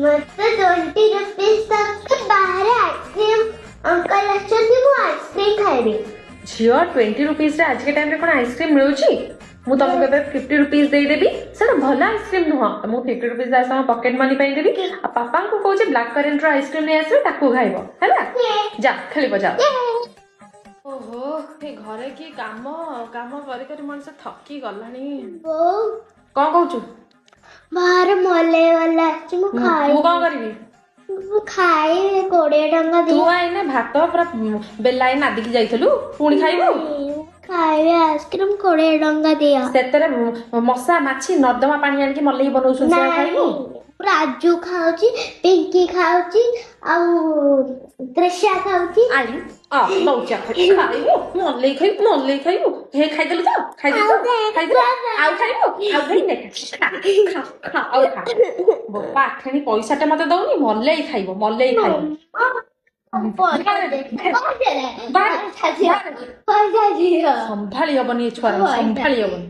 मत 20 रुपीज तक बाहर आइसक्रीम अंकल अच्छे मु आइसक्रीम खाइबी झियो 20 रुपीज आज के टाइम रे कोन आइसक्रीम मिलुची मु तुमको केबे 50 रुपीज दे देबी सेटा भला आइसक्रीम नुह मु 50 रुपीज दास हम पॉकेट मनी पाई देबी आ पापा को कहू जे ब्लैक करेंट रो आइसक्रीम नै आसे ताकू खाइबो हैला जा खेली बजा ओहो ए घरे की काम काम करी करी मन से थकी गलानी वो कोन कहू बाहर मले वाला मु खाई मु कोन करबी मु खाई 20 टंका दे तू आइने भात पूरा बेलाई नादी की जाइथलु पुणी खाइबो खाइबे आइसक्रीम 20 टंका दिया सेतरे मसा माछी नर्दमा पानी आनिकी मल्लेही बनौछन से खाइबो राजू खाउची पिंकी खाउची आउ त्रिशा खाउची आई आ लौचा खाइबो मल्लेही खाइबो हे खाइदलु त खाइदलु आउ खाइबो आउ खाइने खा आउ खा बापा आठनी पैसाटा मते दउनी मल्लेही खाइबो पैसा दियो संभाली हबनी छुआ संभाली हबनी